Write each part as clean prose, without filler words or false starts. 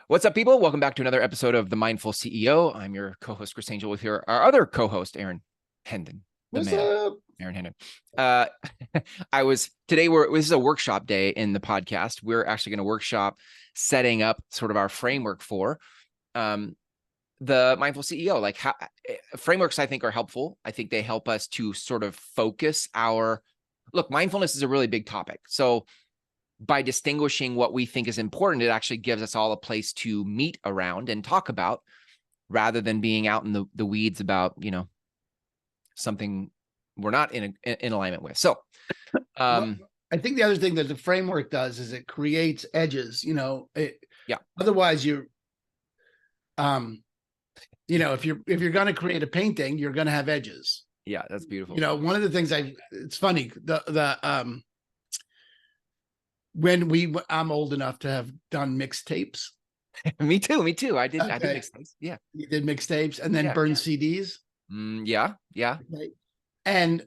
What's up, people? Welcome back to another episode of The Mindful CEO. I'm your co-host, Chris Angell, with here our other co-host, Aaron Hendon. What's up? Aaron Hendon. Today this is a workshop day in the podcast. We're actually going to workshop setting up sort of our framework for the Mindful CEO. Like how frameworks, I think, are helpful. I think they help us to sort of focus look, mindfulness is a really big topic. So by distinguishing what we think is important, it actually gives us all a place to meet around and talk about, rather than being out in the weeds about, something we're not in alignment with. So I think the other thing that the framework does is it creates edges. Otherwise if you're going to create a painting, you're going to have edges. Yeah, that's beautiful. One of the things it's funny, I'm old enough to have done mixtapes. Me too. I did mixtapes. Yeah. You did mixtapes and then burn CDs. Yeah. Okay. And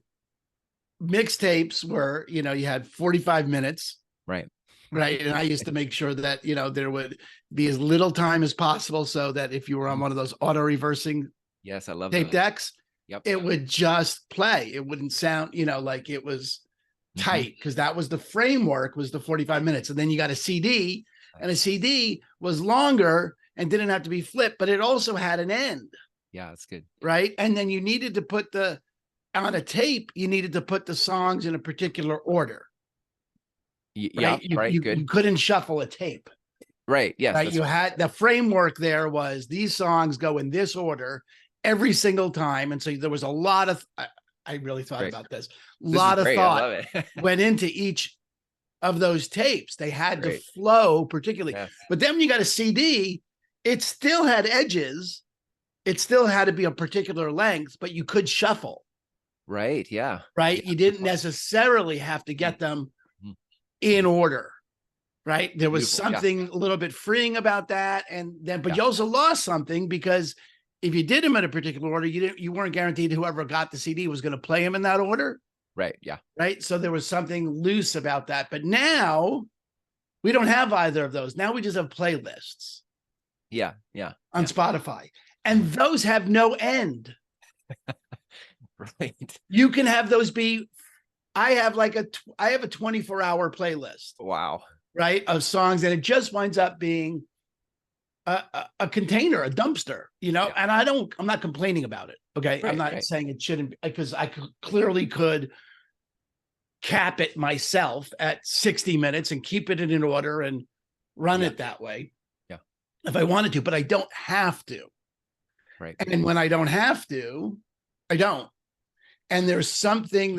mixtapes were, you had 45 minutes. Right. And I used to make sure that, there would be as little time as possible, so that if you were on one of those auto reversing yes, I love tape decks, it would just play. It wouldn't sound, like it was tight, because that was the framework, was the 45 minutes. And then you got a CD, and a CD was longer and didn't have to be flipped, but it also had an end. Yeah, that's good. Right. And then you needed to put on a tape, you needed to put the songs in a particular order. Right? Good. You couldn't shuffle a tape. Right. Yes. Right. You had the framework there was these songs go in this order every single time. And so there was a lot of, I really thought about this. A lot of thought went into each of those tapes. They had to flow particularly. Yes. But then when you got a CD, it still had edges. It still had to be a particular length, but you could shuffle. Right. Yeah. Right. Yeah. You didn't necessarily have to get them in order. Right. There was something a little bit freeing about that. And then, but you also lost something, because if you did them in a particular order, you weren't guaranteed whoever got the CD was going to play them in that order. Right. Yeah. Right. So there was something loose about that. But now we don't have either of those. Now we just have playlists. Yeah. Yeah. On Spotify. And those have no end. Right. You can have those be, I have a 24-hour playlist. Wow. Right. Of songs, and it just winds up being a container, a dumpster, and I'm not complaining about it. Okay. I'm not saying it shouldn't, because I clearly could cap it myself at 60 minutes and keep it in an order and run it that way. Yeah. If I wanted to, but I don't have to. Right. And when I don't have to, I don't. And there's something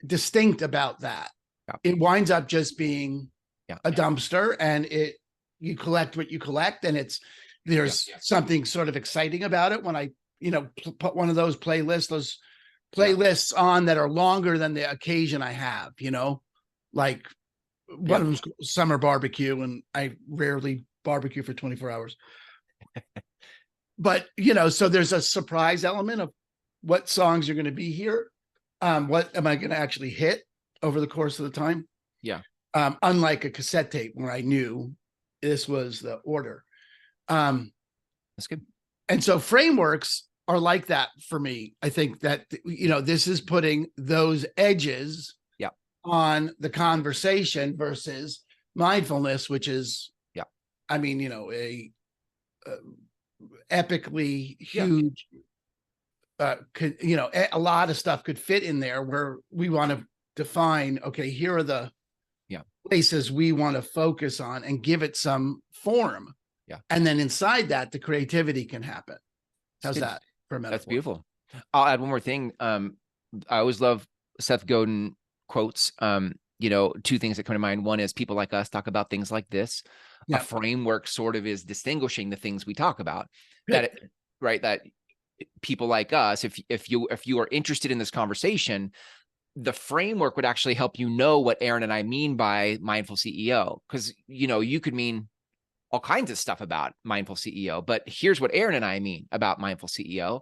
distinct about that. Yeah. It winds up just being a dumpster, and you collect what you collect, and there's something sort of exciting about it when I, put one of those playlists on that are longer than the occasion I have, like one of them's summer barbecue, and I rarely barbecue for 24 hours. But, so there's a surprise element of what songs are going to be here. What am I going to actually hit over the course of the time? Yeah. Unlike a cassette tape where I knew this was the order. That's good. And so frameworks are like that for me. I think that, this is putting those edges on the conversation versus mindfulness, which is, a epically huge, a lot of stuff could fit in there, where we want to define, okay, here are the places we want to focus on and give it some form. Yeah. And then inside that, the creativity can happen. How's that for a metaphor? That's beautiful. I'll add one more thing. I always love Seth Godin quotes. Two things that come to mind. One is people like us talk about things like this. A framework sort of is distinguishing the things we talk about. That people like us, if you are interested in this conversation, the framework would actually help you know what Aaron and I mean by mindful CEO. Because, you could mean all kinds of stuff about mindful CEO, but here's what Aaron and I mean about mindful CEO.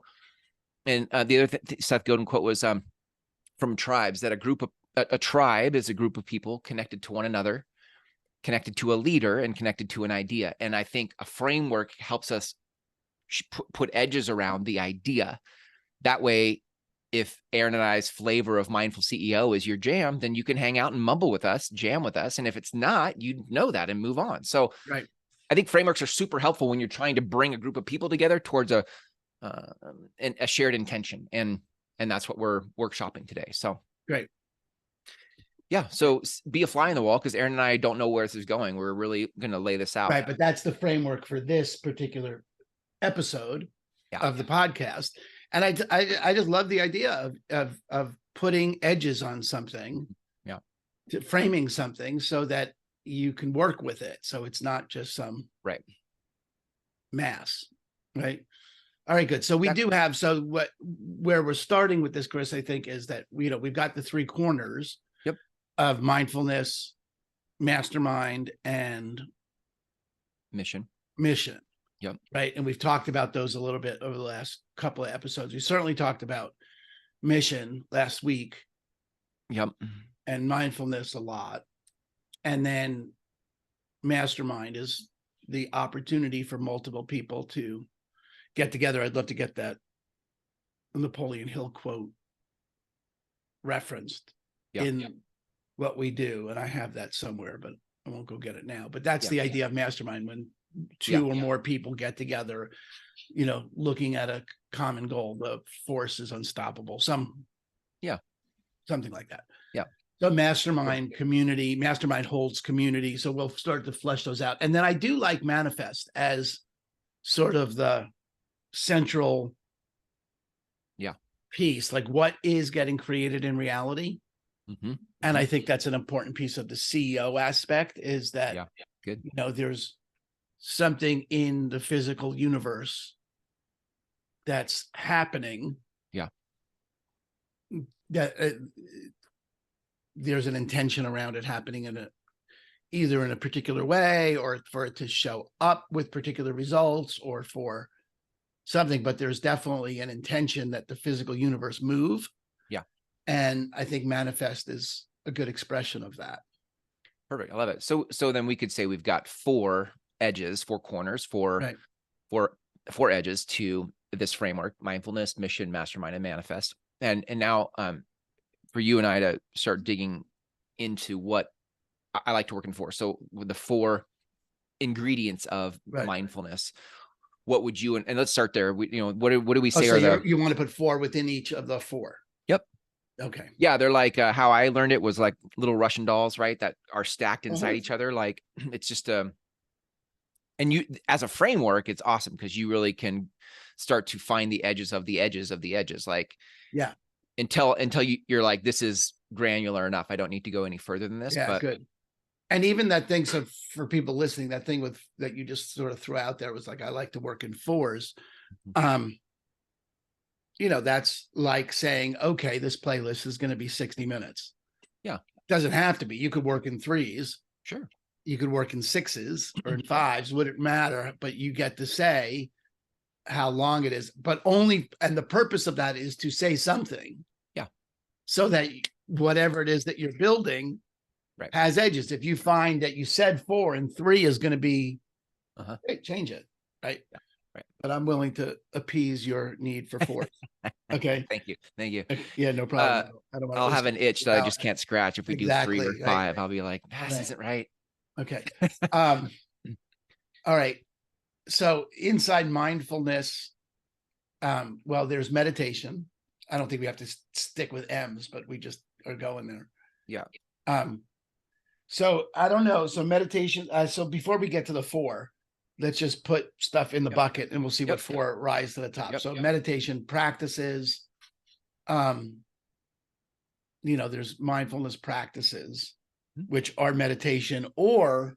And the other Seth Godin quote was from Tribes, that a tribe is a group of people connected to one another connected to a leader and connected to an idea. And I think a framework helps us put edges around the idea. That way, if Aaron and I's flavor of Mindful CEO is your jam, then you can hang out and mumble with us, jam with us. And if it's not, you know that and move on. So right. I think frameworks are super helpful when you're trying to bring a group of people together towards a shared intention. And that's what we're workshopping today. So great. Yeah. So be a fly in the wall, because Aaron and I don't know where this is going. We're really going to lay this out. Right. But that's the framework for this particular episode of the podcast. And I just love the idea of putting edges on something, framing something so that you can work with it. So it's not just some mass, right? All right, good. So we do have, where we're starting with this, Chris, I think, is that, we've got the three corners of mindfulness, mastermind, and mission. Yep. Right. And we've talked about those a little bit over the last couple of episodes. We certainly talked about mission last week. Yep. And mindfulness a lot. And then mastermind is the opportunity for multiple people to get together. I'd love to get that Napoleon Hill quote referenced in what we do. And I have that somewhere, but I won't go get it now. But that's the idea of mastermind, when two or more people get together, looking at a common goal. The force is unstoppable. Something like that. Yeah. So mastermind community, mastermind holds community. So we'll start to flesh those out. And then I do like manifest as sort of the central piece, like what is getting created in reality. And I think that's an important piece of the CEO aspect, is that, there's something in the physical universe that's happening. That there's an intention around it happening either in a particular way, or for it to show up with particular results, or for something, but there's definitely an intention that the physical universe move. And I think manifest is a good expression of that. Perfect. I love it. So then we could say we've got four edges, four corners, four edges to this framework: mindfulness, mission, mastermind, and manifest. And now for you and I to start digging into what I like to work in for. So with the four ingredients of mindfulness, what would you, and let's start there. What do we say? So you want to put four within each of the four? Yep. Okay. Yeah. They're like, how I learned it was like little Russian dolls, right? That are stacked inside each other. Like it's just and you, as a framework, it's awesome because you really can start to find the edges of the edges of the edges. Like, until you're like, this is granular enough. I don't need to go any further than this. Yeah, good. And even that thing, so for people listening, that thing that you just sort of threw out there was like, I like to work in fours. That's like saying, okay, this playlist is going to be 60 minutes. Doesn't have to be. You could work in threes. Sure. You could work in sixes or in fives. Wouldn't matter, but you get to say how long it is, but and the purpose of that is to say something. So that whatever it is that you're building has edges. If you find that you said 4 and 3 is going to be, change it. Right. But I'm willing to appease your need for 4. Okay. Thank you. Yeah, no problem. I'll have an itch that I just can't scratch. If we do 3 or 5, I'll be like, this isn't right. Okay. All right. So inside mindfulness, there's meditation. I don't think we have to stick with M's, but we just are going there. So I don't know. So meditation. So before we get to the 4, let's just put stuff in the bucket and we'll see what 4 rise to the top. So meditation practices, there's mindfulness practices, which are meditation, or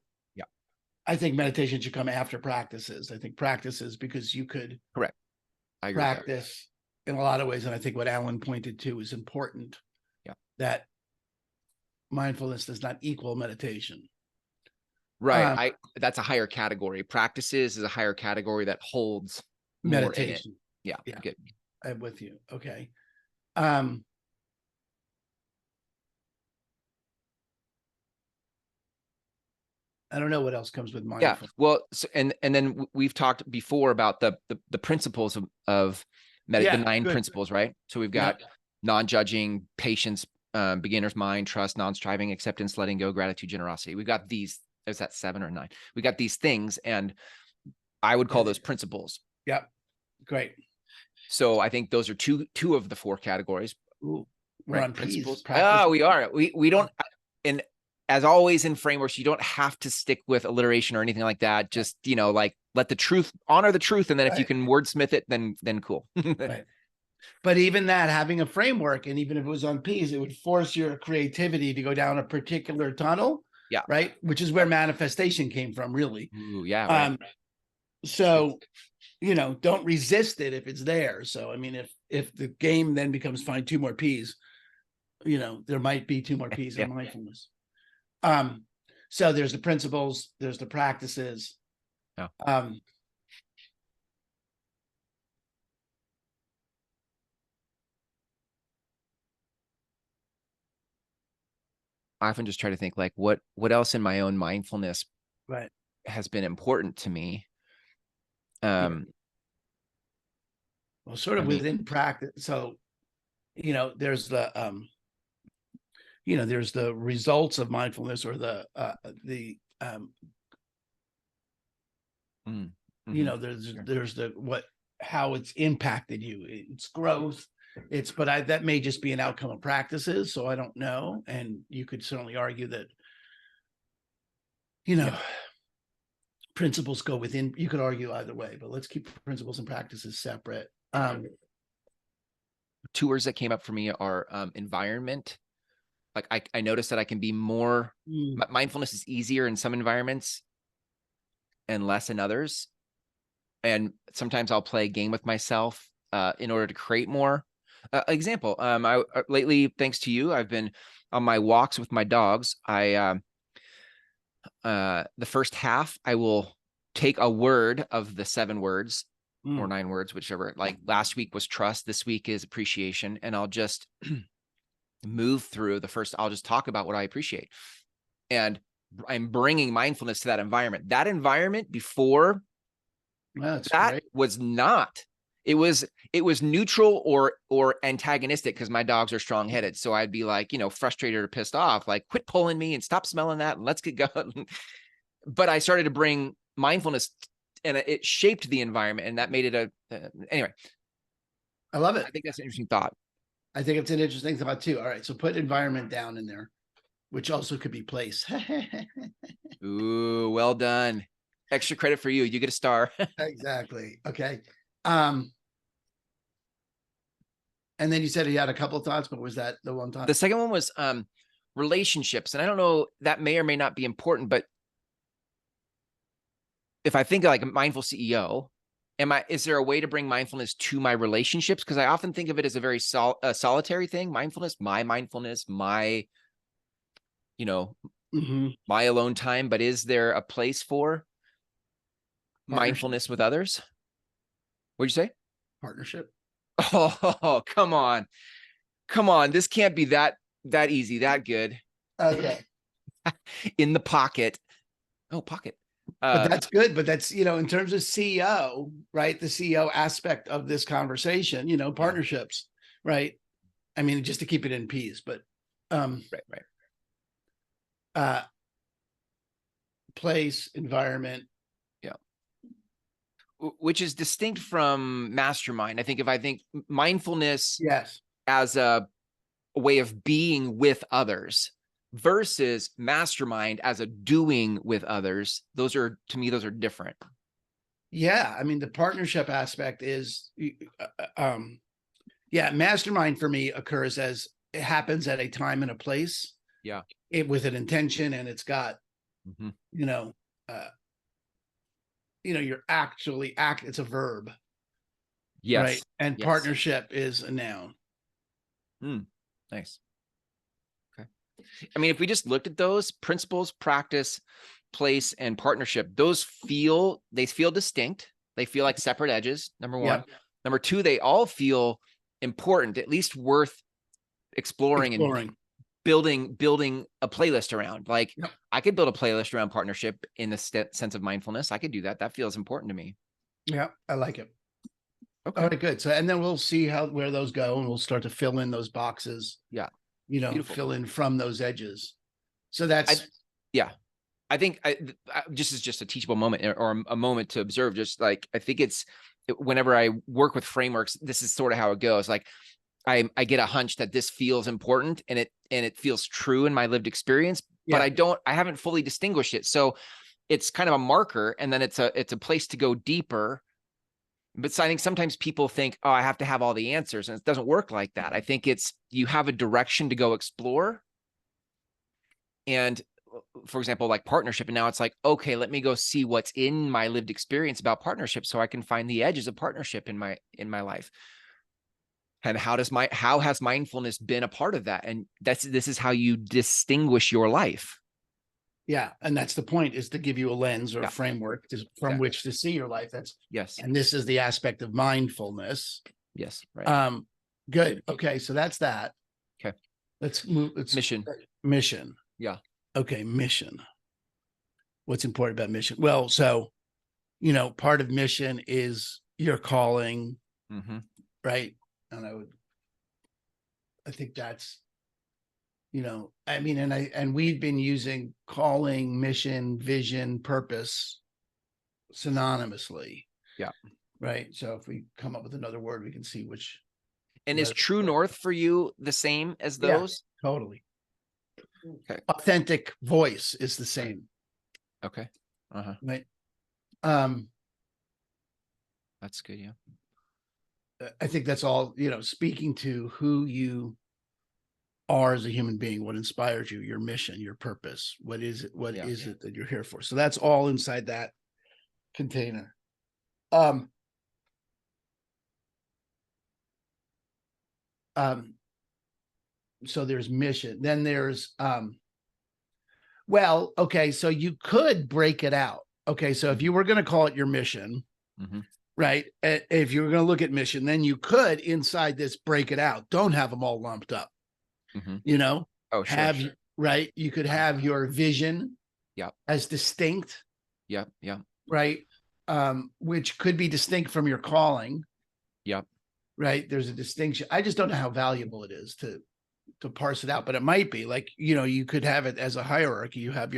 I think meditation should come after practices. I think practices, because you could I agree practice in a lot of ways. And I think what Alan pointed to is important, that mindfulness does not equal meditation. Right. That's a higher category. Practices is a higher category that holds meditation. Yeah. Good. I'm with you. Okay. I don't know what else comes with Yeah. mindfulness. Well, so, and then we've talked before about the principles of the 9 principles, right? So we've got non-judging, patience, beginner's mind, trust, non-striving, acceptance, letting go, gratitude, generosity. We've got these. Is that 7 or 9? We got these things, and I would call those principles. Yep. Great. So I think those are two of the 4 categories. Ooh, we're on principles. Oh, we are. We don't. And as always in frameworks, you don't have to stick with alliteration or anything like that. Just, like let the truth, honor the truth. And then if you can wordsmith it, then cool. Right. But even that, having a framework, and even if it was on P's, it would force your creativity to go down a particular tunnel. Yeah. Right. Which is where manifestation came from, really. Ooh, yeah. Right. So, don't resist it if it's there. So, I mean, if the game then becomes find 2 more P's, there might be 2 more P's in mindfulness. So there's the principles, there's the practices. Yeah. I often just try to think like what else in my own mindfulness has been important to me. Well, sort of within practice. So, there's the there's the results of mindfulness, or there's how it's impacted you, it's growth, but that may just be an outcome of practices. So I don't know. And you could certainly argue that, principles go within, you could argue either way, but let's keep principles and practices separate. 2 words that came up for me are environment. Like I noticed that I can be more, mindfulness is easier in some environments and less in others. And sometimes I'll play a game with myself in order to create more. Example, I lately, thanks to you, I've been on my walks with my dogs. The first half, I will take a word of the 7 words or 9 words, whichever. Like last week was trust. This week is appreciation. And I'll just move through the first, I'll just talk about what I appreciate. And I'm bringing mindfulness to that environment. That environment before was not, it was neutral or antagonistic, because my dogs are strong-headed. So I'd be like, frustrated or pissed off, like, quit pulling me and stop smelling that and let's get going. But I started to bring mindfulness, and it shaped the environment, and that made it anyway. I love it. I think that's an interesting thought. I think it's an interesting thought too. All right. So put environment down in there, which also could be place. Ooh, well done. Extra credit for you. You get a star. Exactly. Okay. And then you said you had a couple of thoughts, but was that the one thought? The second one was relationships. And I don't know, that may or may not be important, but if I think like a mindful CEO, is there a way to bring mindfulness to my relationships? Because I often think of it as a very solitary thing. Mindfulness, my my alone time. But is there a place for mindfulness with others? What'd you say? Partnership. Oh, come on. This can't be that easy, that good. Okay. In the pocket. Oh, pocket. But that's good. But that's, in terms of CEO, right? The CEO aspect of this conversation, partnerships, right? I mean, just to keep it in peace, but right. Place, environment. Yeah. Which is distinct from Mastermind. I think mindfulness as a way of being with others versus Mastermind as a doing with others, to me, those are different. Yeah. I mean, the partnership aspect is, Mastermind for me occurs as it happens at a time and a place. Yeah. With an intention, and it's got, you're actually it's a verb. Yes. Right. And partnership is a noun. Nice. Okay. I mean, if we just looked at those principles, practice, place, and partnership, those feel distinct. They feel like separate edges. Number one. Yeah. Number two, they all feel important, at least worth exploring. building a playlist around. Like I could build a playlist around partnership in the sense of mindfulness. I could do that. That feels important to me. Yeah, I like it. Okay. All right, good. So, and then we'll see where those go, and we'll start to fill in those boxes. Yeah. Beautiful. Fill in from those edges. So that's I think just is just a teachable moment or a moment to observe. Just like, I think whenever I work with frameworks, this is sort of how it goes. Like I get a hunch that this feels important and it feels true in my lived experience, but I haven't fully distinguished it. So it's kind of a marker, and then it's a place to go deeper. But I think sometimes people think, oh, I have to have all the answers, and it doesn't work like that. I think you have a direction to go explore. And for example, like partnership, and now it's like, okay, let me go see what's in my lived experience about partnership so I can find the edges of partnership in my life. And how has mindfulness been a part of that? And this is how you distinguish your life. Yeah. And that's the point, is to give you a lens or a framework from which to see your life. And this is the aspect of mindfulness. Yes. Right. Good. Okay. So that's that. Okay. Let's move. Mission. Yeah. Okay. Mission. What's important about mission? Well, so, part of mission is your calling, right? And I think that's, and we've been using calling, mission, vision, purpose synonymously. Yeah. Right. So if we come up with another word, we can see which. And is true north for you the same as those? Yeah, totally. Okay. Authentic voice is the same. Okay. Right. That's good. Yeah. I think that's all, speaking to who you are as a human being, what inspires you, your mission, your purpose. What is it? What is it that you're here for? So that's all inside that container. So there's mission. Then there's okay, so you could break it out. Okay, so if you were going to call it your mission, right? If you were going to look at mission, then you could inside this break it out. Don't have them all lumped up. Oh, sure. Right. You could have your vision as distinct. Yeah. Right. Which could be distinct from your calling. Yep. Right. There's a distinction. I just don't know how valuable it is to parse it out, but it might be like, you could have it as a hierarchy. You have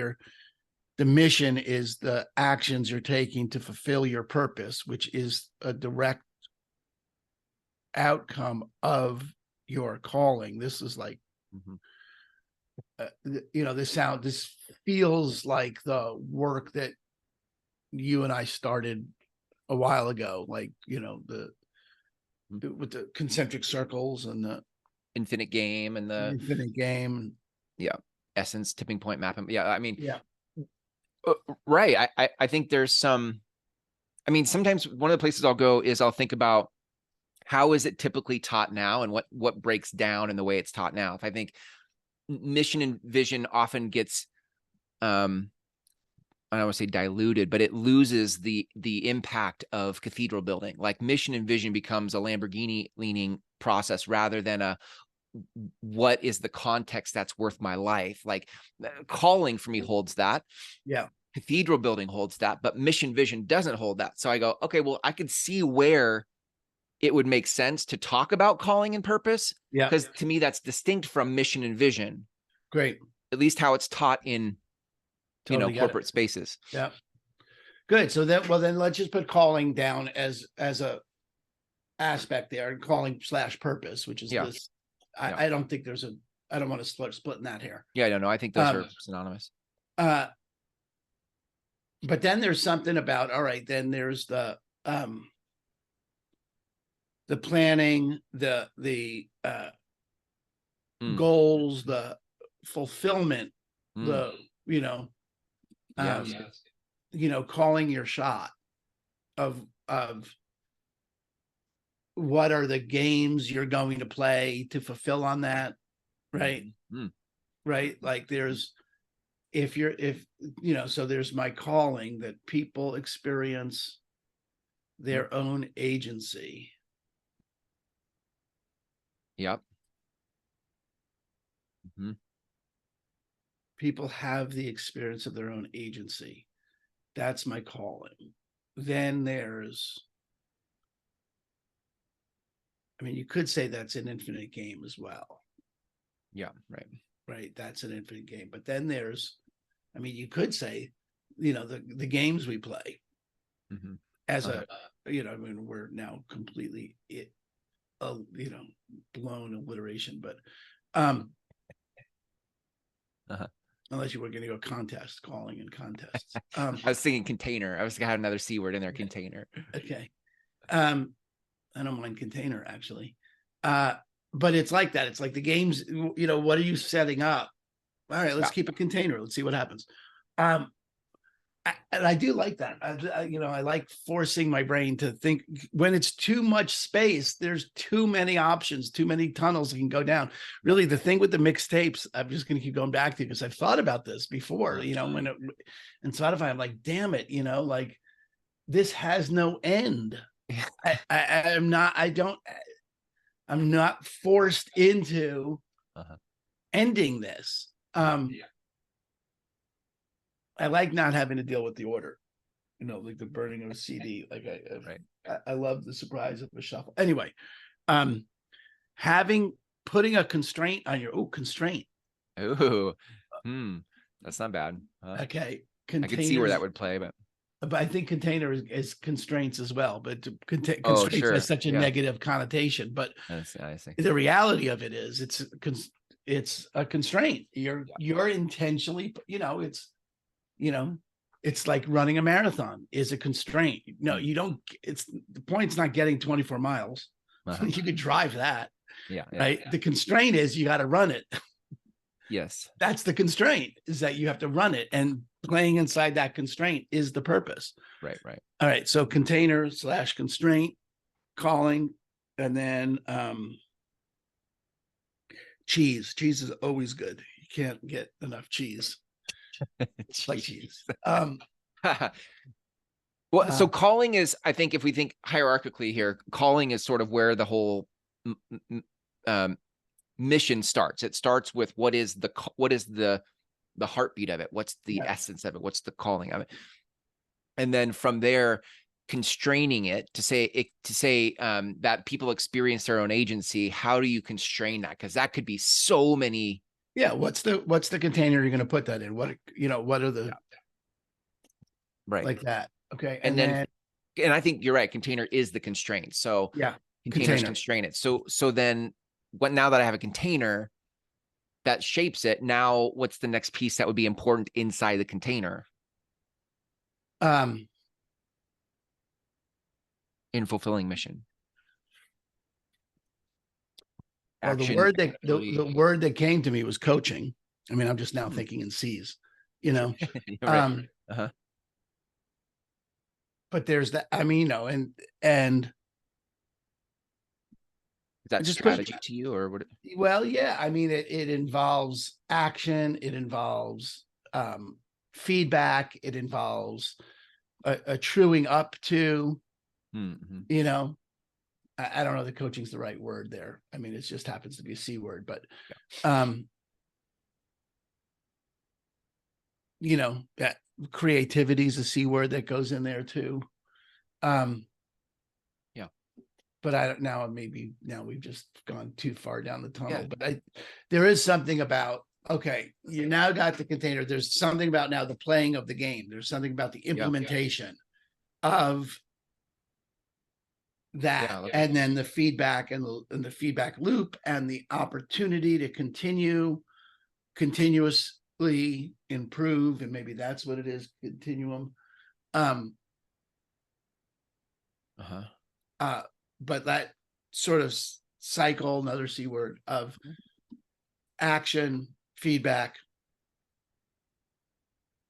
the mission is the actions you're taking to fulfill your purpose, which is a direct outcome of your calling. This is like, this feels like the work that you and I started a while ago, like, with the concentric circles and the infinite game and the infinite game. Yeah. Essence, tipping point, mapping. Yeah. I mean, right. I think there's sometimes one of the places I'll go is I'll think about how is it typically taught now and what breaks down in the way it's taught now. If I think mission and vision often gets, I don't want to say diluted, but it loses the impact of cathedral building. Like mission and vision becomes a Lamborghini leaning process rather than what is the context that's worth my life. Like calling for me holds that. Yeah. Cathedral building holds that, but mission vision doesn't hold that. So I go, okay, well, I could see where it would make sense to talk about calling and purpose. Yeah. Because to me, that's distinct from mission and vision. Great. At least how it's taught in, corporate spaces. Yeah. Good. So then let's just put calling down as a aspect there, and calling / purpose, which is this. I don't think I don't want to start splitting that here. Yeah, no, I think those are synonymous. But then there's something about, all right, then there's the planning, the goals, the fulfillment, calling your shot of what are the games you're going to play to fulfill on that, right? Right. Like there's, so there's my calling, that people experience their own agency. Yep. people have the experience of their own agency. That's my calling. Then there's, I mean, you could say that's an infinite game as well. Yeah, right. Right. That's an infinite game. But then there's, I mean, you could say, you know, the games we play as a, you know, I mean, we're now completely, you know, blown alliteration, but unless you were going to go contest, calling and contests. I was thinking container. I was gonna have another C word in there, container. Okay. I don't mind container actually. But it's like that. It's like the games, you know, what are you setting up? All right, let's keep a container. Let's see what happens. And I do like that. You know, I like forcing my brain to think. When it's too much space, there's too many options, too many tunnels that can go down. Really, the thing with the mixtapes, I'm just going to keep going back to because I've thought about this before, you know, when in Spotify, I'm like, damn it, you know, like this has no end. I'm not forced into ending this. I like not having to deal with the order, you know, like the burning of a CD. Like I love the surprise of a shuffle. Anyway, putting a constraint on your constraint. Ooh, that's not bad. Okay, I could see where that would play, but I think container is constraints as well. But oh, constraints has such a negative connotation. But I see. The reality of it is, it's a constraint. You're intentionally, you know, it's like running a marathon is a constraint. No, you don't. It's the point's not getting 24 miles. You could drive that. Right. The constraint is you got to run it. Yes. That's the constraint, is that you have to run it, and playing inside that constraint is the purpose. Right. All right. So container / constraint, calling, and then cheese. Cheese is always good. You can't get enough cheese. Like cheese. Well, so calling is, I think if we think hierarchically here, calling is sort of where the whole mission starts. It starts with what is the heartbeat of it? What's the essence of it? What's the calling of it? And then from there, constraining it to say that people experience their own agency. How do you constrain that? Because that could be so many. Yeah. What's the container you're going to put that in? What are the like that? Okay. And then I think you're right. Container is the constraint. So containers constrain it. So then now that I have a container that shapes it, now what's the next piece that would be important inside the container? In fulfilling mission. Well, the word that came to me was coaching. I mean, I'm just now thinking in C's, you know. But there's that. I mean, you know, and is that strategy to you, or what? Well, yeah. I mean, it involves action. It involves feedback. It involves a truing up to, you know. I don't know if the coaching's the right word there. I mean, it just happens to be a C word, but you know, that creativity is a C word that goes in there too. But I don't now. Maybe now we've just gone too far down the tunnel. But there is something about, okay, you now got the container. There's something about now the playing of the game. There's something about the implementation of that, and then the feedback and the feedback loop and the opportunity to continuously improve, and maybe that's what it is, continuum. But that sort of cycle, another C word, of action, feedback.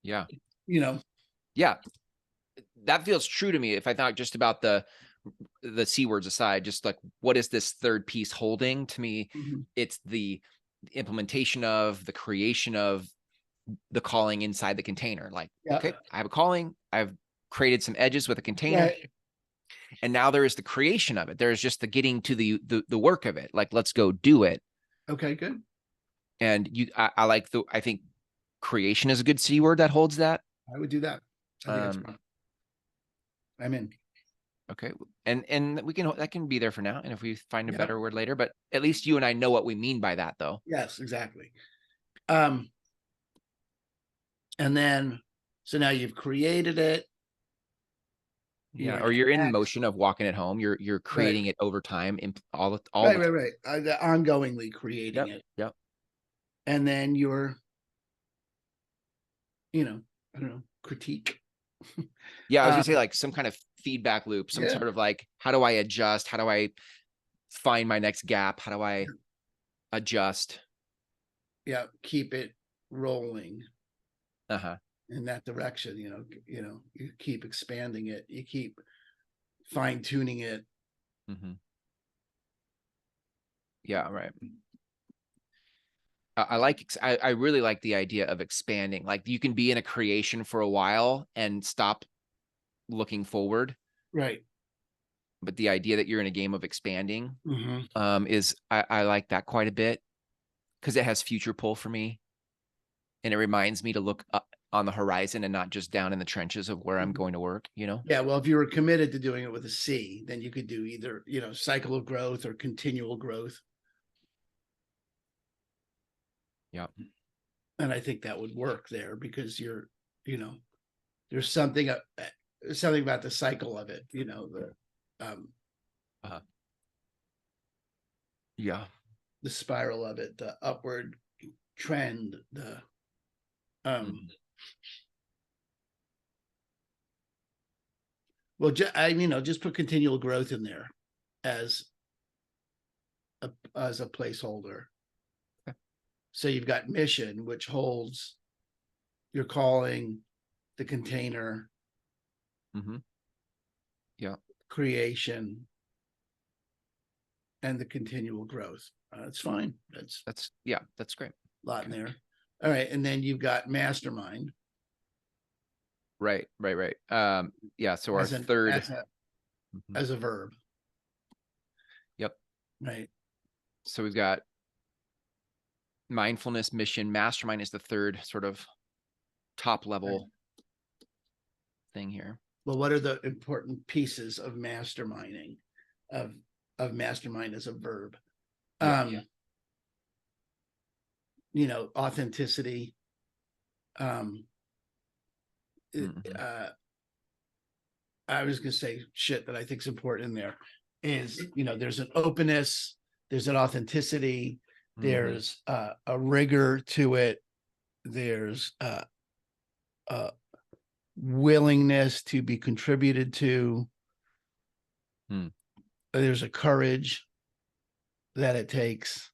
Yeah. You know. Yeah. That feels true to me. If I thought just about the C words aside, just like, what is this third piece holding to me? It's the implementation of the creation of the calling inside the container. Like, okay, I have a calling. I've created some edges with a container. And now there is the creation of it. There's just the getting to the work of it. Like, let's go do it. Okay, good. And I think creation is a good C word that holds that. I would do that. I think that's fun. I'm in. Okay. And we can, that can be there for now. And if we find a better word later, but at least you and I know what we mean by that though. Yes, exactly. And then, so now you've created it. Yeah. Or you're in motion of walking it home. You're creating it over time in all right. Ongoingly creating it. Yep. And then you're, I don't know, critique. Yeah. I was gonna say like some kind of feedback loop, some sort of like, how do I adjust? How do I find my next gap? How do I adjust? Yeah. Keep it rolling. Uh-huh. In that direction, you keep expanding it, you keep fine tuning it. Mm-hmm. Yeah, right. I really like the idea of expanding. Like you can be in a creation for a while and stop looking forward. Right. But the idea that you're in a game of expanding is I like that quite a bit because it has future pull for me. And it reminds me to look up on the horizon and not just down in the trenches of where I'm going to work, Yeah. Well, if you were committed to doing it with a C, then you could do either, cycle of growth or continual growth. Yeah. And I think that would work there because you're, there's something about the cycle of it, the spiral of it, the upward trend, the well, just put continual growth in there as a placeholder. Okay. So you've got mission, which holds your calling, the container, creation, and the continual growth. That's fine. That's great. A lot in there. All right, and then you've got Mastermind. Right. So our third as a verb. Yep. Right. So we've got mindfulness, mission, mastermind is the third sort of top level thing here. Well, what are the important pieces of masterminding, of mastermind as a verb? Authenticity. I was going to say shit that I think is important in there is, there's an openness, there's an authenticity, there's a rigor to it. There's a willingness to be contributed to. There's a courage that it takes.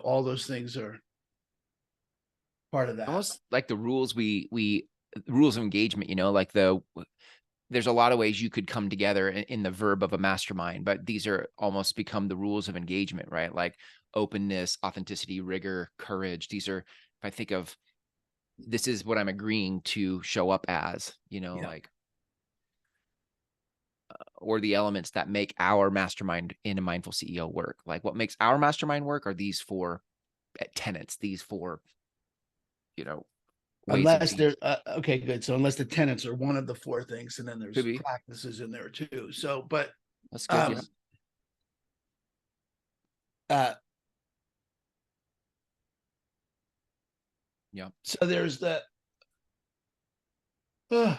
All those things are part of that. Almost like the rules rules of engagement, like there's a lot of ways you could come together in the verb of a mastermind, but these are almost become the rules of engagement, right? Like openness, authenticity, rigor, courage. These are, if I think of, this is what I'm agreeing to show up as, like, or the elements that make our mastermind in a mindful CEO work. Like what makes our mastermind work are these 4 tenets, these 4, unless there's okay, good. So unless the tenets are one of the 4 things, and then there's practices in there too. So, but that's good. So there's the there's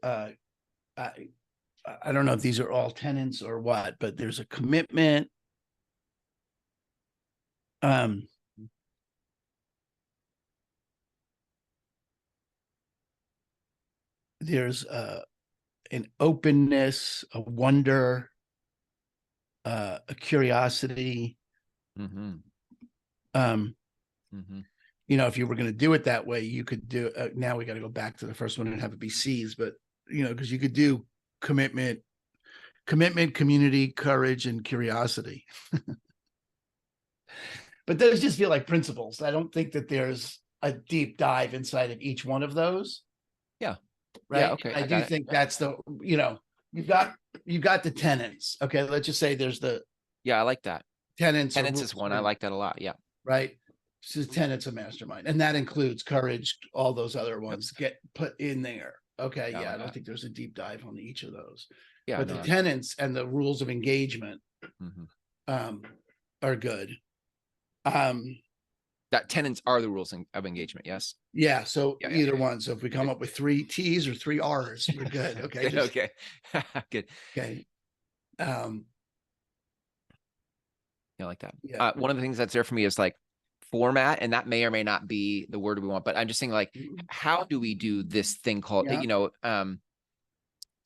I don't know if these are all tenets or what, but there's a commitment. There's an openness, a wonder, a curiosity. If you were going to do it that way, you could do now we got to go back to the first one and have it be C's, but because you could do commitment, community, courage, and curiosity. But those just feel like principles. I don't think that there's a deep dive inside of each one of those. Yeah. Right. Yeah, okay. I do think that's the, you've got the tenants. Okay. Let's just say there's the. Yeah, I like that. Tenants is one. I like that a lot. Yeah. Right. So tenants of Mastermind. And that includes courage, all those other ones get put in there. Okay. Yeah. I don't think there's a deep dive on each of those. Yeah. But the tenants and the rules of engagement are good. That tenants are the rules of engagement. Yes. Yeah. So either one. So if we come up with 3 T's or 3 R's, we're good. Okay. Okay. Good. Okay. I like that. One of the things that's there for me is like format, and that may or may not be the word we want, but I'm just saying, like, how do we do this thing called, and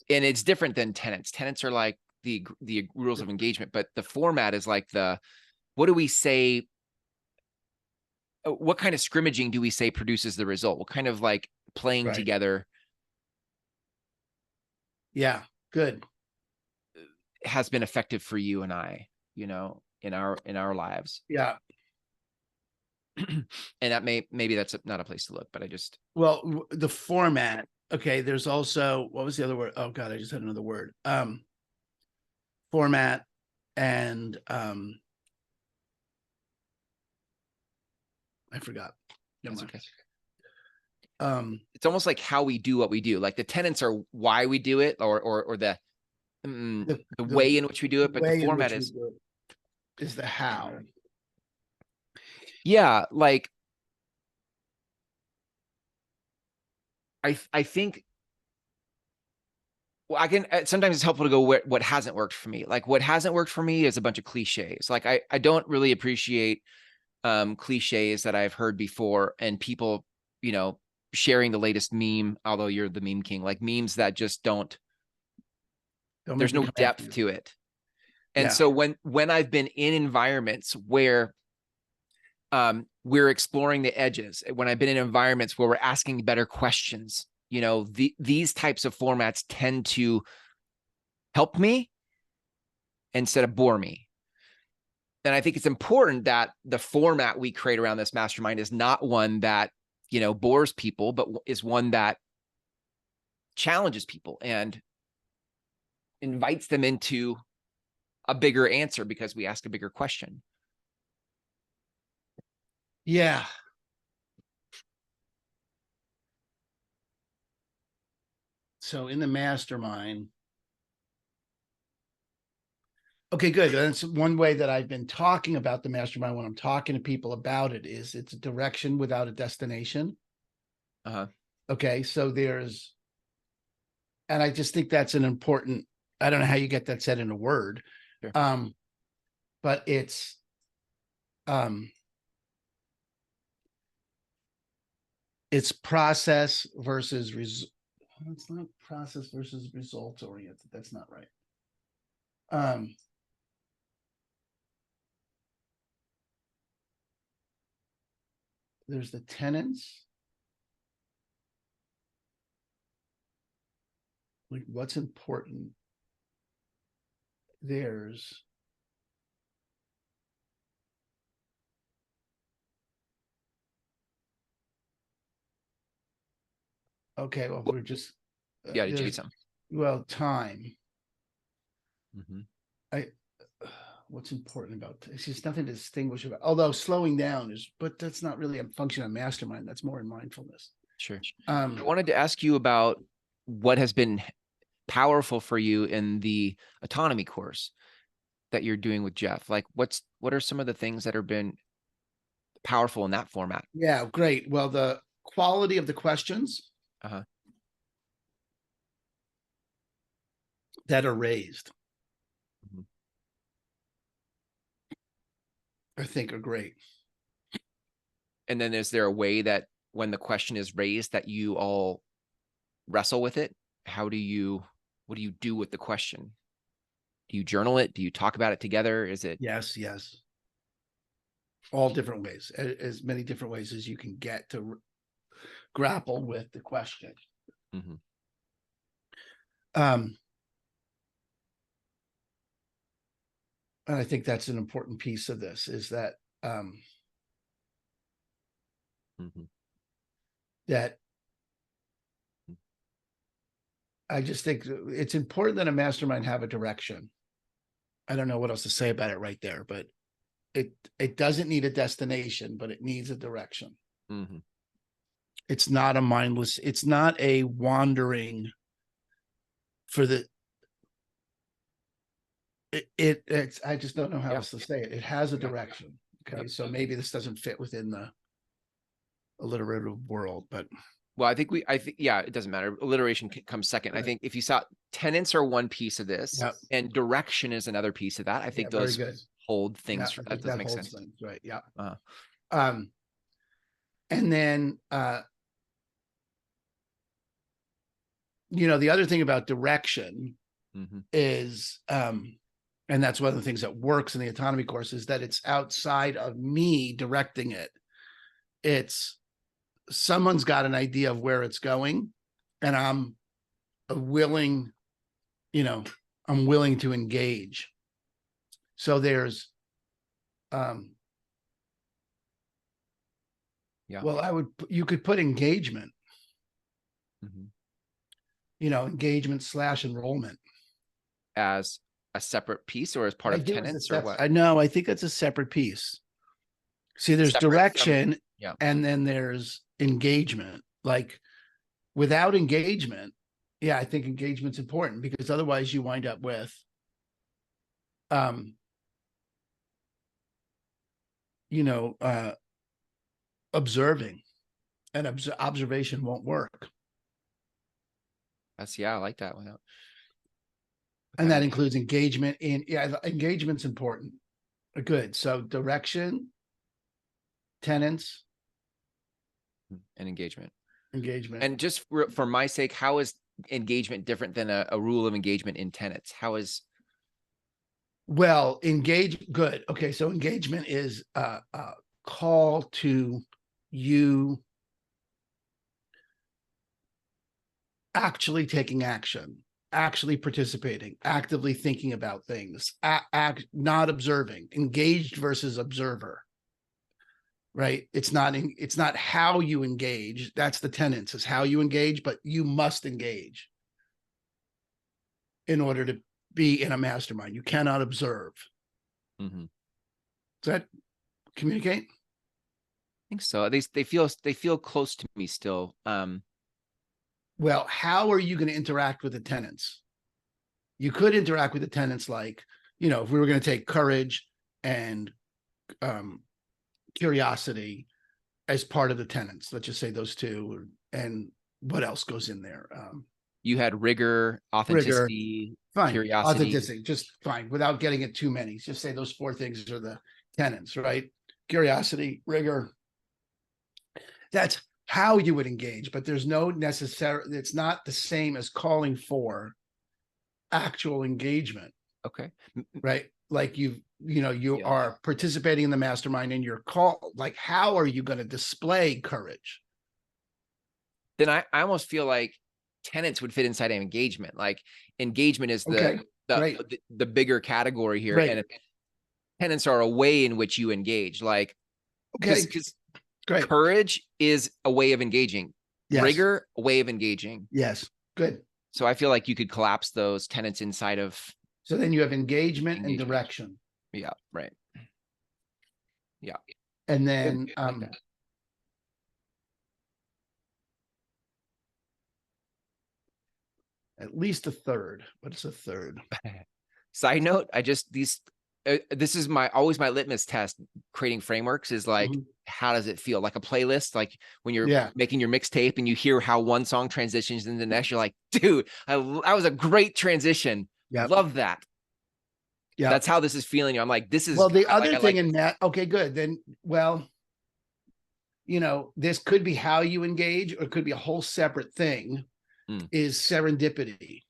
it's different than tenants. Tenants are like the rules of engagement, but the format is like what do we say? What kind of scrimmaging do we say produces the result? What kind of like playing together? Yeah, good. Has been effective for you and I, in our lives. Yeah. And that maybe that's not a place to look, but the format. Okay. There's also, what was the other word? Oh God, I just had another word. Format and I forgot. That's okay. It's almost like how we do what we do. Like the tenets are why we do it, or the way in which we do it, but the format is the how. Yeah, like I think. Well, sometimes it's helpful to go what hasn't worked for me. Like what hasn't worked for me is a bunch of cliches. Like I don't really appreciate cliches that I've heard before, and people, sharing the latest meme, although you're the meme king, like memes that just there's no depth to it. And so when I've been in environments where we're exploring the edges, when I've been in environments where we're asking better questions, these types of formats tend to help me instead of bore me. And I think it's important that the format we create around this mastermind is not one that, bores people, but is one that challenges people and invites them into a bigger answer because we ask a bigger question. Yeah. So in the mastermind. Okay, good. That's one way that I've been talking about the mastermind when I'm talking to people about it is it's a direction without a destination. Okay, so and I just think that's an important, I don't know how you get that said in a word. Sure. But it's process versus it's not process versus results oriented. That's not right. There's the tenants. Like what's important. There's okay, well, we're just time. What's important about it's just nothing to distinguish about, although slowing down but that's not really a function of mastermind, that's more in mindfulness. Sure. I wanted to ask you about what has been powerful for you in the autonomy course that you're doing with Jeff. Like what are some of the things that have been powerful in that format? Yeah, great. Well, the quality of the questions that are raised, I think are great. And then is there a way that when the question is raised that you all wrestle with it? What do you do with the question? Do you journal it? Do you talk about it together? Is it? Yes. All different ways, as many different ways as you can get to grapple with the question. And I think that's an important piece of this is that that I just think it's important that a mastermind have a direction. I don't know what else to say about it right there, but it doesn't need a destination, but it needs a direction. Mm-hmm. It's not a mindless, it's not a wandering for the it's I just don't know how else to say it. It has a direction. Okay. So maybe this doesn't fit within the alliterative world, but well, I think it doesn't matter. Alliteration comes second. Right. I think if you saw tenants are one piece of this, and direction is another piece of that. I think those hold things. That does make sense. Things, right. Yeah. And then the other thing about direction is and that's one of the things that works in the autonomy course is that it's outside of me directing it. It's someone's got an idea of where it's going, and I'm willing to engage. So there's well, you could put engagement, engagement / enrollment as a separate piece or as part of tenants or what? I know. I think it's a separate piece. See, there's direction and then there's engagement. Like without engagement, I think engagement's important because otherwise you wind up with observing, and observation won't work. I like that one. And that includes engagement engagement's important. Good. So direction, tenants, and engagement. And just for my sake, how is engagement different than a rule of engagement in tenants? How is? Well, good. Okay. So engagement is a call to you actually taking action, actually participating, actively thinking about things, not observing. Engaged versus observer, right? It's not how you engage. That's the tenets, is how you engage, but you must engage in order to be in a mastermind. You cannot observe. Does that communicate? I think so. They feel close to me still. Well, how are you going to interact with the tenants? You could interact with the tenants like, if we were going to take courage and curiosity as part of the tenants, let's just say those two, and what else goes in there? You had rigor, authenticity, fine. Curiosity. Authenticity, just fine, without getting it too many. Just say those 4 things are the tenets, right? Curiosity, rigor. That's how you would engage, but there's no necessary, it's not the same as calling for actual engagement. Okay. Right? Like you are participating in the mastermind and you're called, like, how are you going to display courage? Then I almost feel like tenants would fit inside of engagement. Like engagement is the bigger category here. Right. And tenants are a way in which you engage. Like, because courage is a way of engaging. Yes. Rigor, a way of engaging. Yes. Good. So I feel like you could collapse those tenets inside of. So then you have engagement and direction. Yeah. Right. Yeah. And then, at least a third. What's a third? Side note, this is always my litmus test creating frameworks is like, how does it feel? Like a playlist, like when you're making your mixtape and you hear how one song transitions into the next, you're like, dude, that was a great transition. Love that. Yeah. That's how this is feeling. I'm like, this is. Well, the other thing in that, okay, good. Then, this could be how you engage, or it could be a whole separate thing, is serendipity.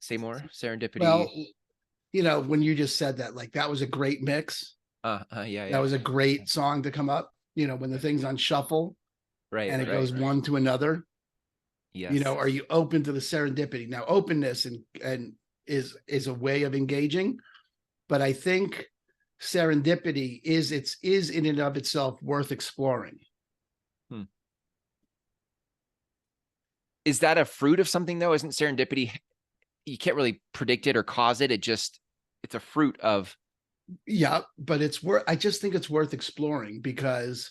Say more. Serendipity. Well, when you just said that, like, that was a great mix. Yeah. That was a great song to come up, when the thing's on shuffle. Right. And it goes one to another. Yes. Are you open to the serendipity? Now, openness and is a way of engaging, but I think serendipity is in and of itself worth exploring. Is that a fruit of something though? Isn't serendipity, you can't really predict it or cause it. It's a fruit of. Yeah, but I just think it's worth exploring because,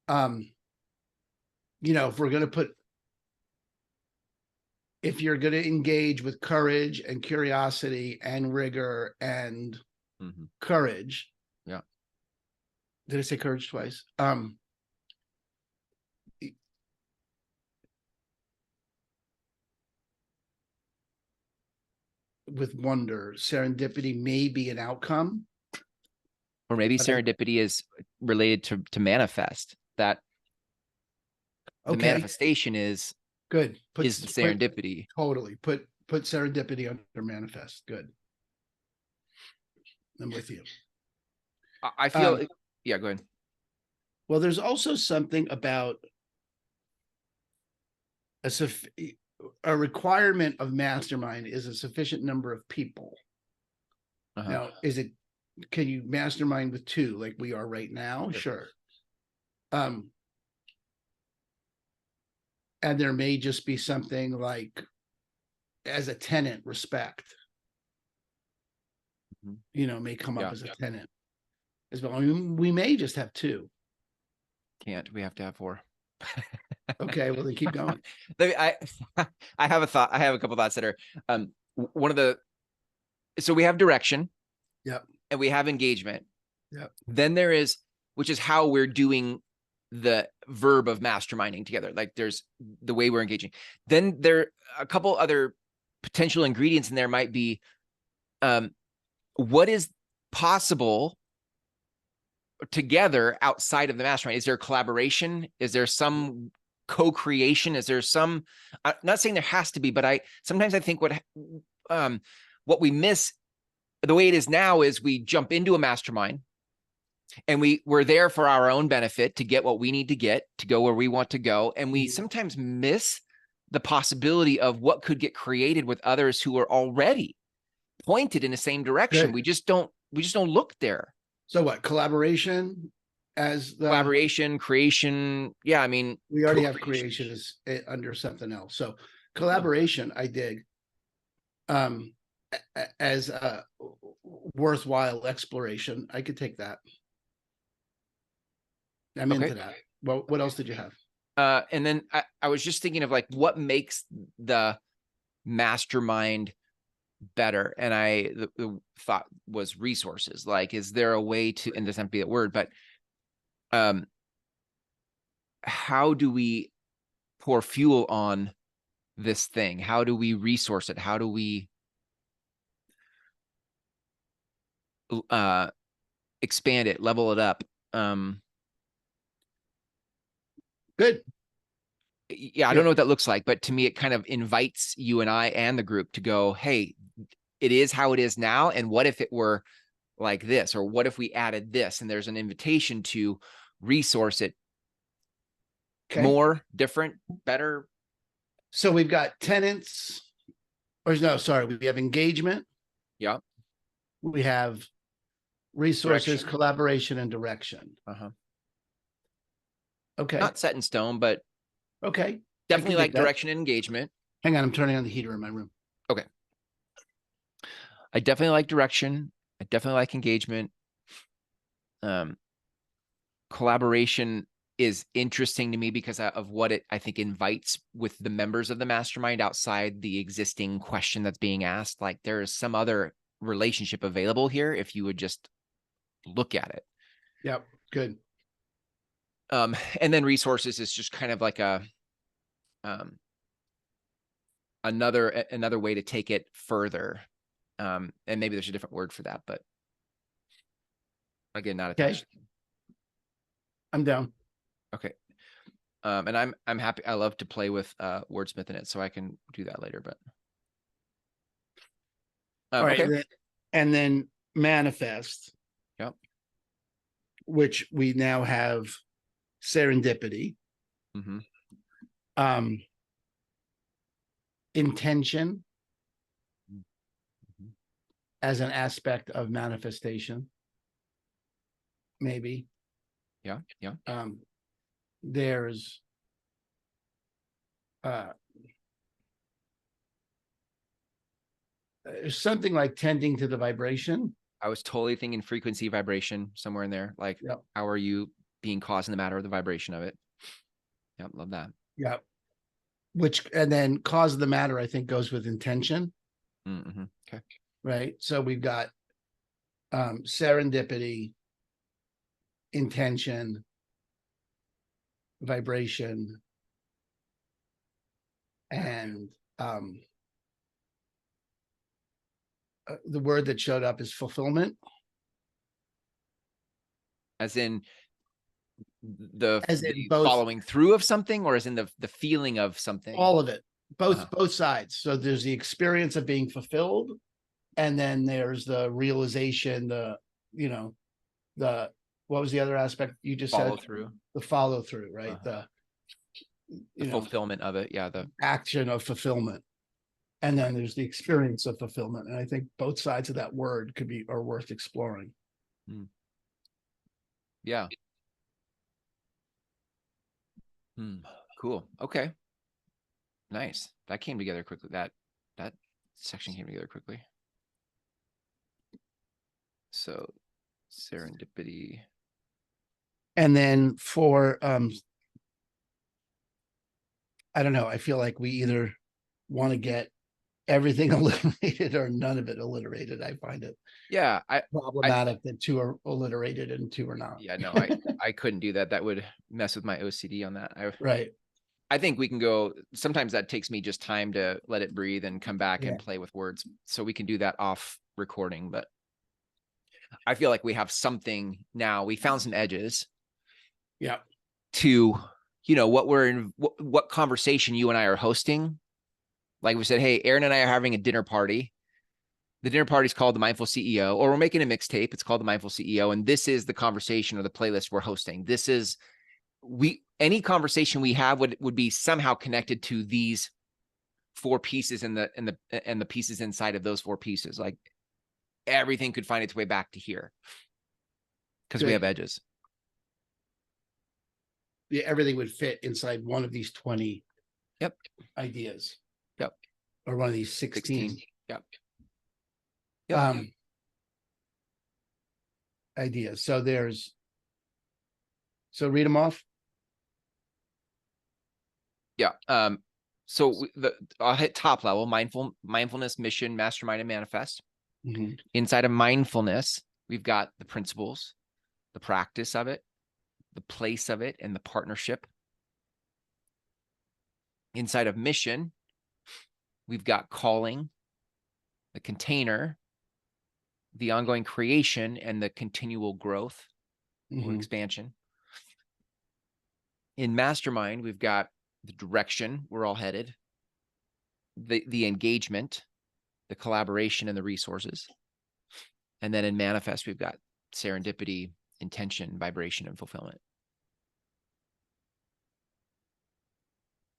if you're going to engage with courage and curiosity and rigor and courage. Yeah. Did I say courage twice? With wonder, serendipity may be an outcome. Or maybe serendipity is related to manifest, that the manifestation is good. Is the serendipity. Totally. Put serendipity under manifest. Good. I'm with you. I feel, yeah, go ahead. Well, there's also something about a requirement of Mastermind is a sufficient number of people. Now, can you mastermind with 2 like we are right now? Sure. And there may just be something like, as a tenant, respect, may come up as a tenant as well. I mean, we may just have 2. We have to have 4. Okay, well then keep going. I have a thought. I have a couple thoughts that are so we have direction. Yep. And we have engagement. Yep. Then there is, which is how we're doing the verb of masterminding together. Like there's the way we're engaging. Then there are a couple other potential ingredients in there might be what is possible together outside of the mastermind. Is there collaboration? Is there some co-creation? Is there some, I'm not saying there has to be, but sometimes I think what we miss, the way it is now, is we jump into a mastermind and we're there for our own benefit to get what we need to get to go where we want to go. And we sometimes miss the possibility of what could get created with others who are already pointed in the same direction. Good. We just don't look there. So what, collaboration collaboration, creation? Yeah, I mean, we already have creation as under something else. So collaboration, I dig, as a worthwhile exploration. I could take that. I'm into that. Well, what else did you have? And then I was just thinking of like what makes the mastermind better, and the thought was resources. Like, is there a way to, and this doesn't be that word, but how do we pour fuel on this thing? How do we resource it? How do we expand it, level it up? Good. Yeah, I don't know what that looks like, but to me, it kind of invites you and I and the group to go, hey, it is how it is now. And what if it were like this? Or what if we added this? And there's an invitation to resource it more, different, better. So we've got tenants, or no, sorry, we have engagement. Yeah. We have resources, direction, collaboration, and direction. Okay. Not set in stone, but okay. Definitely like direction and engagement. Hang on, I'm turning on the heater in my room. Okay. I definitely like direction. I definitely like engagement. Collaboration is interesting to me because of what it, I think, invites with the members of the mastermind outside the existing question that's being asked. Like there is some other relationship available here if you would just look at it. Yep. Good. And then resources is just kind of like another way to take it further. And maybe there's a different word for that, but again, not attached. Okay. I'm down. Okay. And I'm happy. I love to play with wordsmith in it, so I can do that later, but all right. Okay. And then manifest. Yep. Which we now have serendipity. Intention as an aspect of manifestation. maybe. Yeah. There's something like tending to the vibration. I was totally thinking frequency, vibration, somewhere in there. Like, how are you being causing the matter of the vibration of it? Yep, love that. Yeah. And then cause of the matter, I think, goes with intention. Mm-hmm. Okay. Right. So we've got serendipity, intention, vibration, and the word that showed up is fulfillment. As in the both, following through of something, or as in the feeling of something? All of it, both sides. So there's the experience of being fulfilled, and then there's the realization, what was the other aspect you just follow said? Through. The follow through, right? The fulfillment of it. Yeah. The action of fulfillment. And then there's the experience of fulfillment. And I think both sides of that word are worth exploring. Yeah. Cool. Okay. Nice. That came together quickly. That section came together quickly. So serendipity. And then for I don't know, I feel like we either want to get everything alliterated or none of it alliterated. I find it problematic that two are alliterated and two are not. Yeah, no, I couldn't do that. That would mess with my OCD on that. Right. I think we can go, sometimes that takes me just time to let it breathe and come back and play with words. So we can do that off recording, but I feel like we have something now. We found some edges. Yeah. To, what conversation you and I are hosting. Like we said, hey, Aaron and I are having a dinner party. The dinner party is called the Mindful CEO, or we're making a mixtape. It's called the Mindful CEO. And this is the conversation or the playlist we're hosting. This is, any conversation we have would be somehow connected to these four pieces and the pieces inside of those four pieces. Like everything could find its way back to here because we have edges. Yeah, everything would fit inside one of these 20 ideas. Yep. Or one of these 16. Yep. Ideas. So read them off. Yeah. So I'll hit top level: mindfulness, mission, mastermind, and manifest. Mm-hmm. Inside of mindfulness, we've got the principles, the practice of it, the place of it, and the partnership. Inside of mission, we've got calling, the container, the ongoing creation, and the continual growth or expansion. In mastermind, we've got the direction we're all headed, the engagement, the collaboration, and the resources. And then in manifest, we've got serendipity, intention, vibration, and fulfillment.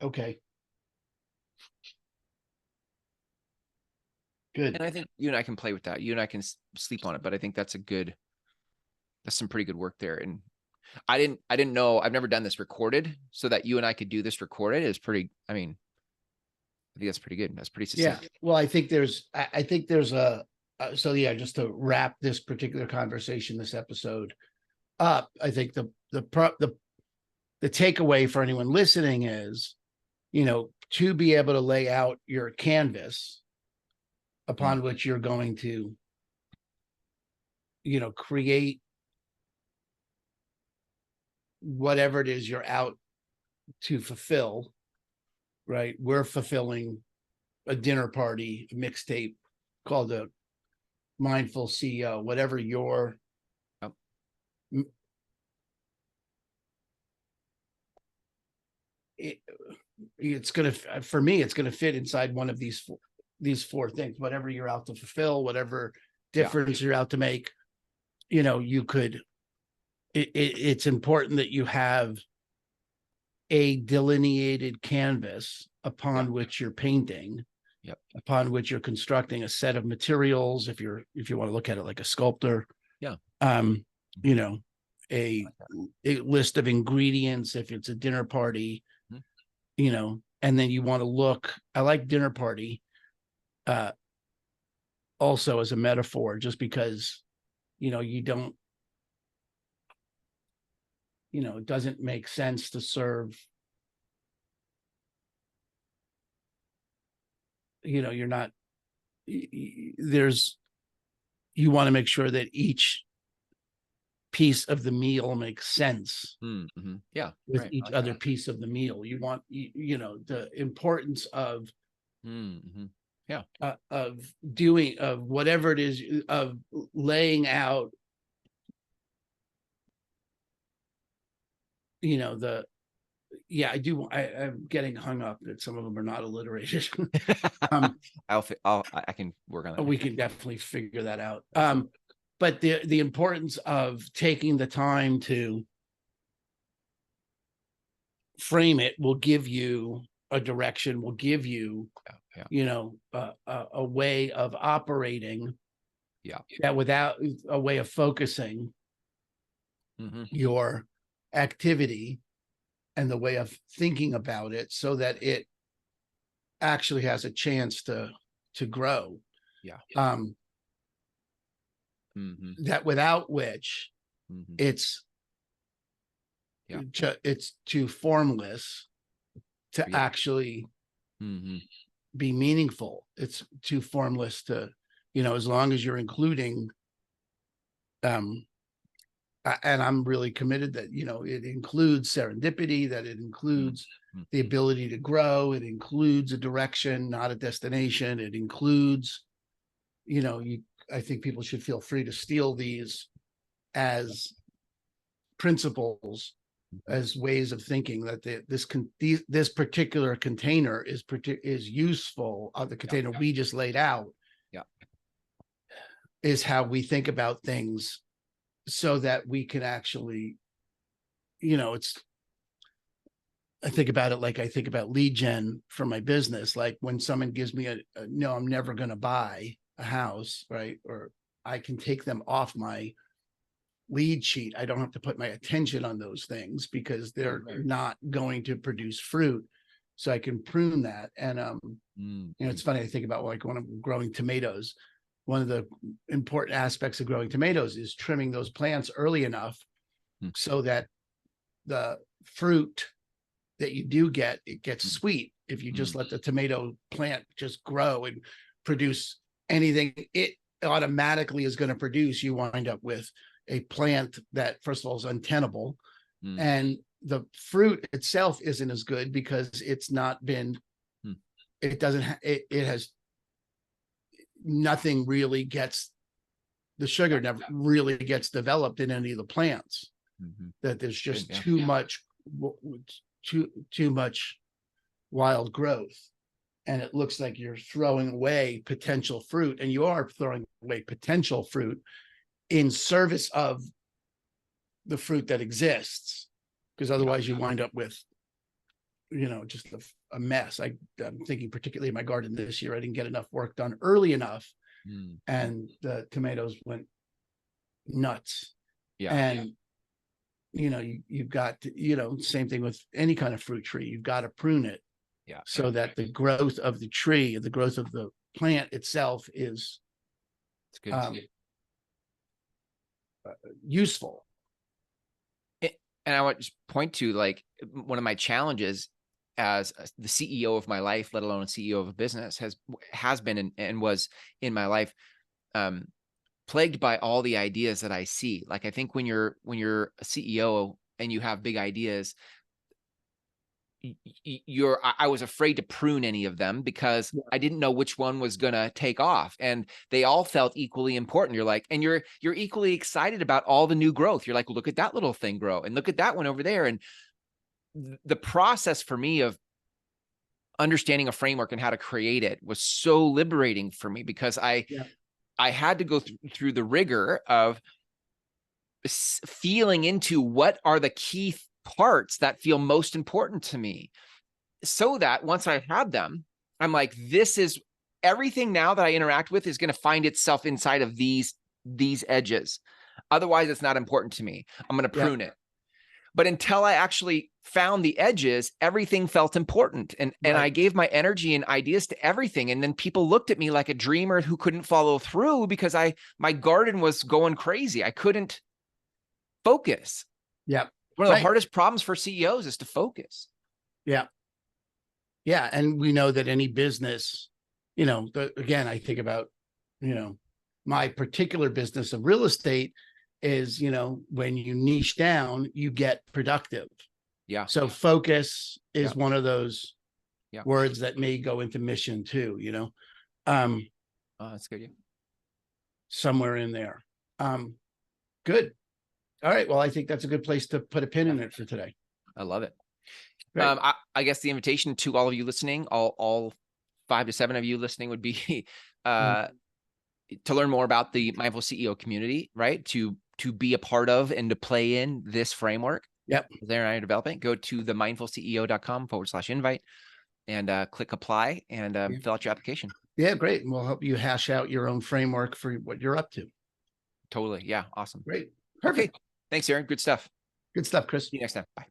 Okay. Good. And I think you and I can play with that. You and I can sleep on it, but I think that's some pretty good work there. And I didn't know, I've never done this recorded, so that you and I could do this recorded is pretty, I think that's pretty good. That's pretty succinct. Yeah. Well, I think there's just to wrap this particular conversation, this episode up, I think the takeaway for anyone listening is, to be able to lay out your canvas upon which you're going to, create whatever it is you're out to fulfill, right? We're fulfilling a dinner party, a mixtape called the Mindful CEO, whatever your it's going to, for me, it's going to fit inside one of these four things, whatever you're out to fulfill, whatever difference you're out to make. You could, it's important that you have a delineated canvas upon which you're painting, upon which you're constructing a set of materials. If you want to look at it like a sculptor, a list of ingredients, if it's a dinner party, you know, and then you want to look, I like dinner party also as a metaphor, just because, you know, you don't, you know, it doesn't make sense to serve, you know, you're not, there's, you want to make sure that each piece of the meal makes sense. Yeah. With each other piece of the meal. You want, you know, the importance of, of doing, of whatever it is, of laying out, you know, the, yeah, I do. I'm getting hung up that some of them are not alliterated. I can work on that. We can definitely figure that out. But the importance of taking the time to frame it will give you a direction, will give you, you know, a way of operating. That without a way of focusing your activity and the way of thinking about it, so that it actually has a chance to grow. That without which it's too formless to actually be meaningful. It's too formless to, you know, as long as you're including, and I'm really committed that, you know, it includes serendipity, that it includes the ability to grow, it includes a direction, not a destination. It includes, you know, I think people should feel free to steal these as principles, as ways of thinking, that this particular container is useful. The container we just laid out is how we think about things, so that we can actually, you know, I think about it like I think about lead gen for my business. Like when someone gives me a no, I'm never going to buy a house, right? Or I can take them off my lead sheet. I don't have to put my attention on those things because they're not going to produce fruit. So I can prune that. And, you know, it's funny. I think about like when I'm growing tomatoes, one of the important aspects of growing tomatoes is trimming those plants early enough so that the fruit that you do get, it gets sweet. If you just let the tomato plant just grow and produce anything it automatically is going to produce, you wind up with a plant that, first of all, is untenable. And the fruit itself isn't as good because it's not been, it doesn't, it has nothing really gets, the sugar never really gets developed in any of the plants. That there's just too much wild growth, and it looks like you're throwing away potential fruit, and you are throwing away potential fruit in service of the fruit that exists, because otherwise you wind up with, you know, just a mess. I'm thinking particularly in my garden this year, I didn't get enough work done early enough, and the tomatoes went nuts. And you know, you've got to, you know, same thing with any kind of fruit tree, you've got to prune it so that the growth of the tree, the growth of the plant itself is useful. And I want to point to, like, one of my challenges as the CEO of my life, let alone a CEO of a business, has been and was in my life, plagued by all the ideas that I see. Like, I think when you're a CEO and you have big ideas, I was afraid to prune any of them because I didn't know which one was going to take off, and they all felt equally important. You're like, and you're equally excited about all the new growth. You're like, look at that little thing grow, and look at that one over there. And the process for me of understanding a framework and how to create it was so liberating for me, because I had to go through the rigor of feeling into what are the key parts that feel most important to me, so that once I had them, I'm like, this is everything now that I interact with is going to find itself inside of these edges. Otherwise, it's not important to me. I'm going to prune it. But until I actually found the edges, everything felt important. And I gave my energy and ideas to everything. And then people looked at me like a dreamer who couldn't follow through because my garden was going crazy. I couldn't focus. Yeah. One of the hardest problems for CEOs is to focus. Yeah. Yeah. And we know that any business, you know, again, I think about, you know, my particular business of real estate is, you know, when you niche down, you get productive. Yeah. So focus is one of those words that may go into mission too, you know. Oh, that's good. Yeah. Somewhere in there. Good. All right. Well, I think that's a good place to put a pin in it for today. I love it. I guess the invitation to all of you listening, all 5 to 7 of you listening, would be to learn more about the Mindful CEO community, right? To be a part of and to play in this framework. Yep. There I am developing. Go to themindfulceo.com/invite and click apply and fill out your application. Yeah, great. And we'll help you hash out your own framework for what you're up to. Totally. Yeah. Awesome. Great. Perfect. Okay. Thanks, Aaron. Good stuff. Good stuff, Chris. See you next time. Bye.